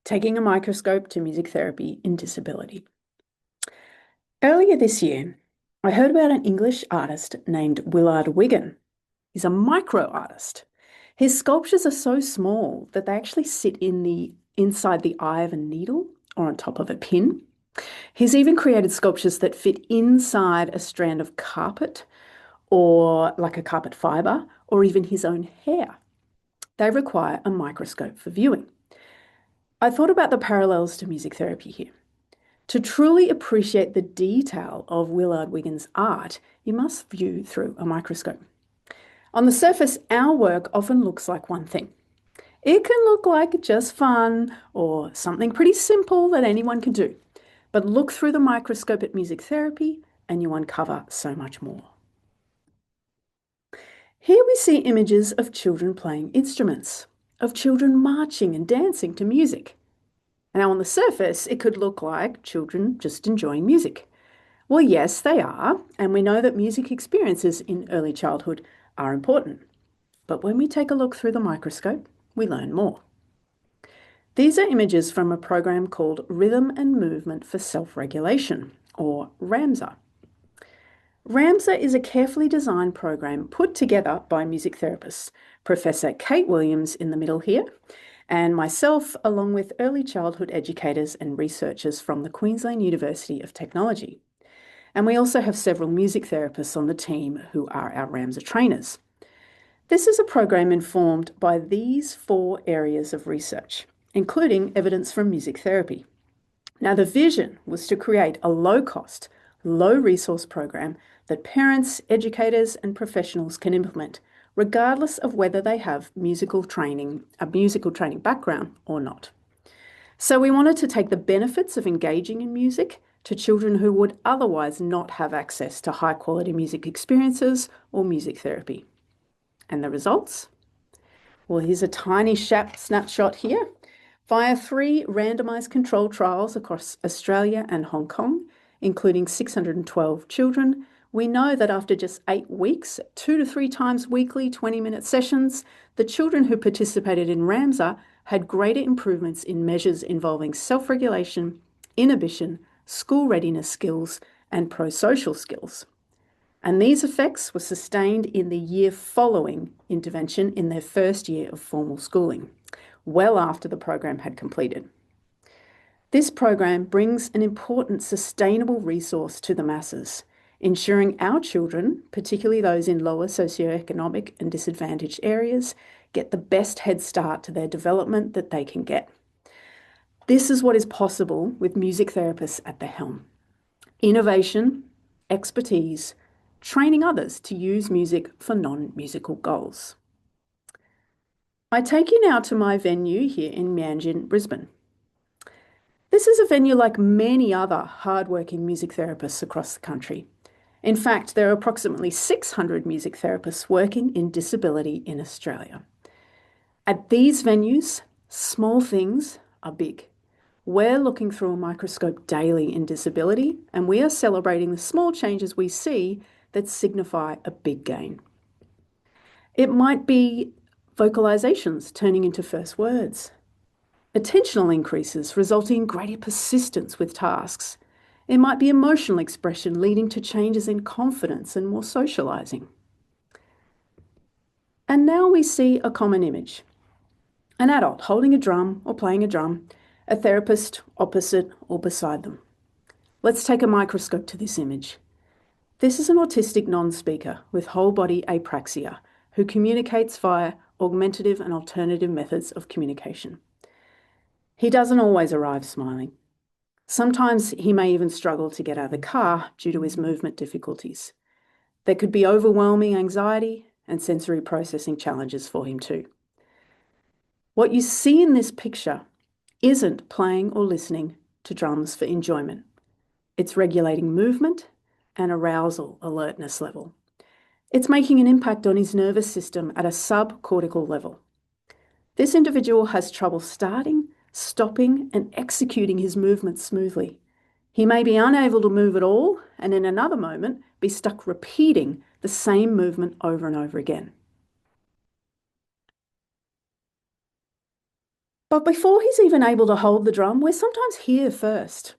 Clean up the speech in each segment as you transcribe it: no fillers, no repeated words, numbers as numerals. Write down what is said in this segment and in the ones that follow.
Taking a microscope to music therapy in disability. Earlier this year, I heard about an English artist named Willard Wigan. He's a micro artist. His sculptures are so small that they actually sit inside the eye of a needle or on top of a pin. He's even created sculptures that fit inside a strand of carpet or like a carpet fiber or even his own hair. They require a microscope for viewing. I thought about the parallels to music therapy here. To truly appreciate the detail of Willard Wigan's art, you must view through a microscope. On the surface, our work often looks like one thing. It can look like just fun or something pretty simple that anyone can do. But look through the microscope at music therapy and you uncover so much more. Here we see images of children playing instruments, of children marching and dancing to music. Now, on the surface, it could look like children just enjoying music. Well, yes, they are, and we know that music experiences in early childhood are important. But when we take a look through the microscope, we learn more. These are images from a program called Rhythm and Movement for Self-Regulation, or RAMSR. RAMSR is a carefully designed program put together by music therapists, Professor Kate Williams in the middle here, and myself, along with early childhood educators and researchers from the Queensland University of Technology. And we also have several music therapists on the team who are our RAMSR trainers. This is a program informed by these 4 areas of research, including evidence from music therapy. Now, the vision was to create a low-cost, low-resource program that parents, educators, and professionals can implement, regardless of whether they have a musical training background or not. So we wanted to take the benefits of engaging in music to children who would otherwise not have access to high-quality music experiences or music therapy. And the results? Well, here's a tiny snapshot here. Via 3 randomized controlled trials across Australia and Hong Kong, including 612 children, we know that after just 8 weeks, 2 to 3 times weekly 20-minute sessions, the children who participated in RAMSR had greater improvements in measures involving self-regulation, inhibition, school readiness skills, and pro-social skills. And these effects were sustained in the year following intervention in their first year of formal schooling, well after the program had completed. This program brings an important sustainable resource to the masses, ensuring our children, particularly those in lower socioeconomic and disadvantaged areas, get the best head start to their development that they can get. This is what is possible with music therapists at the helm. Innovation, expertise, training others to use music for non-musical goals. I take you now to my venue here in Meanjin, Brisbane. This is a venue like many other hardworking music therapists across the country. In fact, there are approximately 600 music therapists working in disability in Australia. At these venues, small things are big. We're looking through a microscope daily in disability, and we are celebrating the small changes we see that signify a big gain. It might be vocalizations turning into first words, attentional increases resulting in greater persistence with tasks. It might be emotional expression leading to changes in confidence and more socializing. And now we see a common image. An adult holding a drum or playing a drum, a therapist opposite or beside them. Let's take a microscope to this image. This is an autistic non-speaker with whole body apraxia who communicates via augmentative and alternative methods of communication. He doesn't always arrive smiling. Sometimes he may even struggle to get out of the car due to his movement difficulties. There could be overwhelming anxiety and sensory processing challenges for him too. What you see in this picture isn't playing or listening to drums for enjoyment. It's regulating movement and arousal alertness level. It's making an impact on his nervous system at a subcortical level. This individual has trouble starting, stopping, and executing his movements smoothly. He may be unable to move at all, and in another moment be stuck repeating the same movement over and over again. But before he's even able to hold the drum, we're sometimes here first.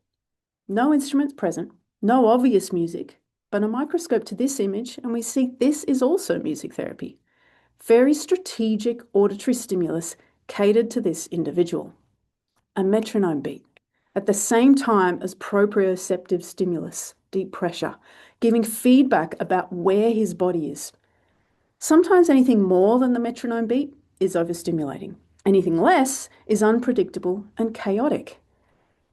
No instruments present, no obvious music, but a microscope to this image, and we see this is also music therapy. Very strategic auditory stimulus catered to this individual. A metronome beat, at the same time as proprioceptive stimulus, deep pressure, giving feedback about where his body is. Sometimes anything more than the metronome beat is overstimulating. Anything less is unpredictable and chaotic.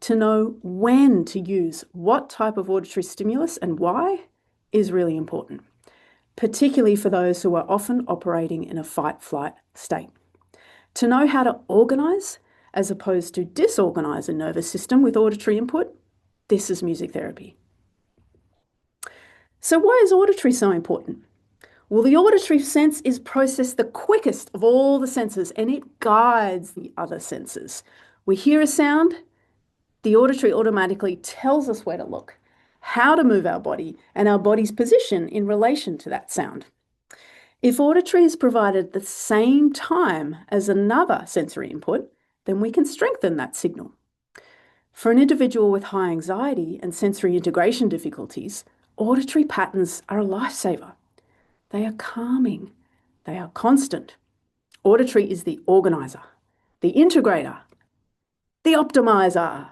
To know when to use what type of auditory stimulus and why is really important, particularly for those who are often operating in a fight-flight state. To know how to organise as opposed to disorganise a nervous system with auditory input, this is music therapy. So why is auditory so important? Well, the auditory sense is processed the quickest of all the senses, and it guides the other senses. We hear a sound, the auditory automatically tells us where to look, how to move our body, and our body's position in relation to that sound. If auditory is provided at the same time as another sensory input, then we can strengthen that signal. For an individual with high anxiety and sensory integration difficulties, auditory patterns are a lifesaver. They are calming. They are constant. Auditory is the organizer, the integrator, the optimizer.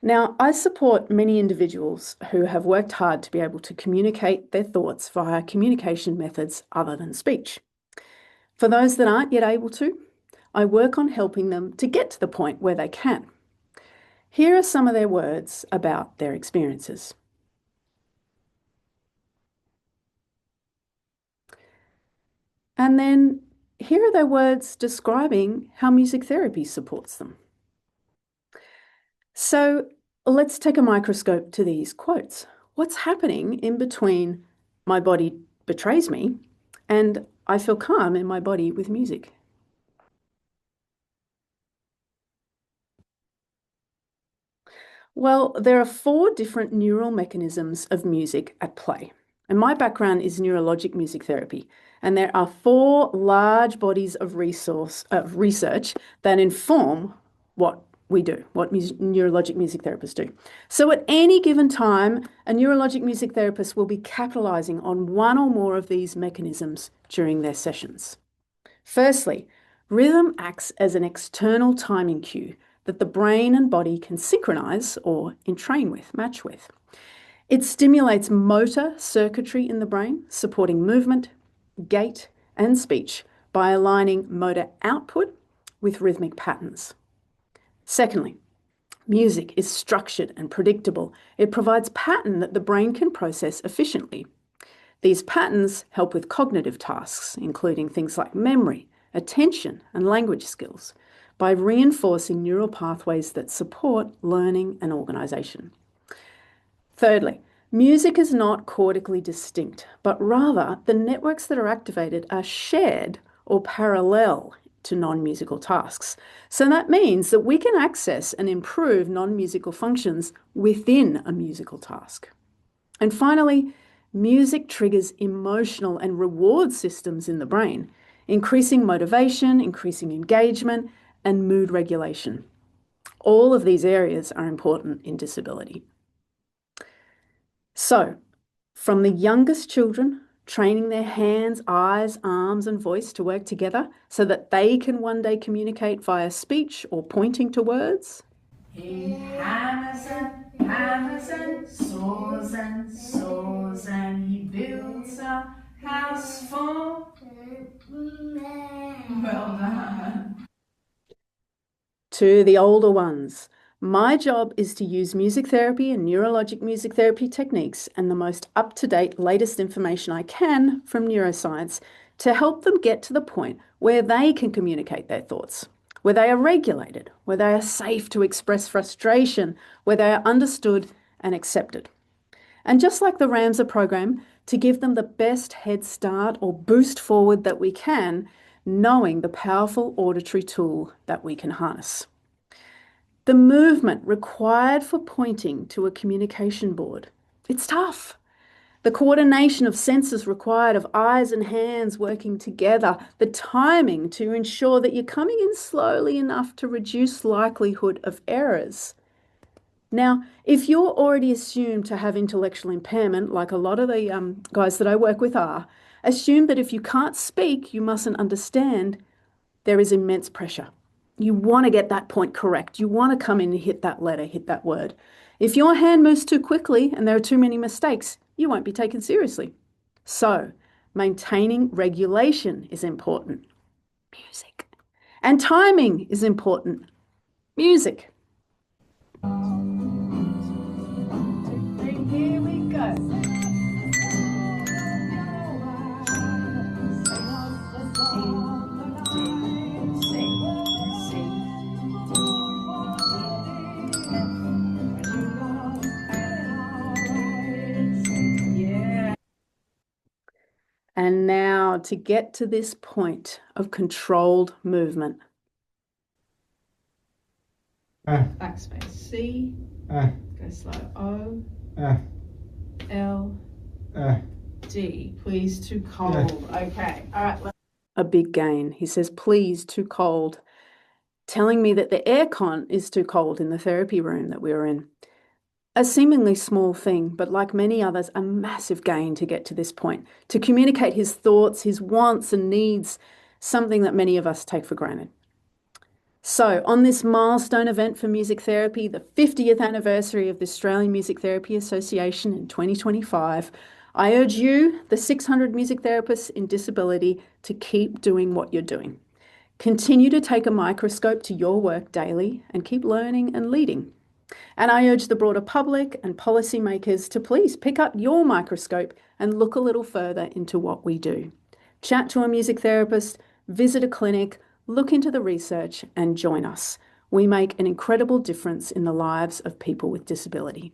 Now, I support many individuals who have worked hard to be able to communicate their thoughts via communication methods other than speech. For those that aren't yet able to, I work on helping them to get to the point where they can. Here are some of their words about their experiences. And then here are their words describing how music therapy supports them. So let's take a microscope to these quotes. What's happening in between my body betrays me and I feel calm in my body with music? Well, there are 4 different neural mechanisms of music at play. And my background is neurologic music therapy. And there are 4 large bodies of research that inform what we do, what neurologic music therapists do. So at any given time, a neurologic music therapist will be capitalizing on one or more of these mechanisms during their sessions. Firstly, rhythm acts as an external timing cue that the brain and body can synchronize or entrain with, match with. It stimulates motor circuitry in the brain, supporting movement, gait, and speech by aligning motor output with rhythmic patterns. Secondly, music is structured and predictable. It provides pattern that the brain can process efficiently. These patterns help with cognitive tasks, including things like memory, attention, and language skills, by reinforcing neural pathways that support learning and organisation. Thirdly, music is not cortically distinct, but rather the networks that are activated are shared or parallel to non-musical tasks. So that means that we can access and improve non-musical functions within a musical task. And finally, music triggers emotional and reward systems in the brain, increasing motivation, increasing engagement, and mood regulation. All of these areas are important in disability. So, from the youngest children, training their hands, eyes, arms, and voice to work together so that they can one day communicate via speech or pointing to words. He hammers and saws and he builds a house for men. Well done. To the older ones, my job is to use music therapy and neurologic music therapy techniques and the most up-to-date latest information I can from neuroscience to help them get to the point where they can communicate their thoughts, where they are regulated, where they are safe to express frustration, where they are understood and accepted. And just like the RAMSR program, to give them the best head start or boost forward that we can, knowing the powerful auditory tool that we can harness. The movement required for pointing to a communication board, it's tough. The coordination of senses required of eyes and hands working together, the timing to ensure that you're coming in slowly enough to reduce likelihood of errors. Now, if you're already assumed to have intellectual impairment, like a lot of the guys that I work with are, assume that if you can't speak, you mustn't understand, there is immense pressure. You want to get that point correct. You want to come in and hit that letter, hit that word. If your hand moves too quickly and there are too many mistakes, you won't be taken seriously. So, maintaining regulation is important. Music. And timing is important. Music. Here we go. And now to get to this point of controlled movement. Backspace C. Go slow. O. L. D. Please, too cold. Okay. All right. A big gain. He says, please, too cold. Telling me that the aircon is too cold in the therapy room that we were in. A seemingly small thing, but like many others, a massive gain to get to this point, to communicate his thoughts, his wants and needs, something that many of us take for granted. So on this milestone event for music therapy, the 50th anniversary of the Australian Music Therapy Association in 2025, I urge you, the 600 music therapists in disability, to keep doing what you're doing. Continue to take a microscope to your work daily and keep learning and leading. And I urge the broader public and policymakers to please pick up your microscope and look a little further into what we do. Chat to a music therapist, visit a clinic, look into the research and join us. We make an incredible difference in the lives of people with disability.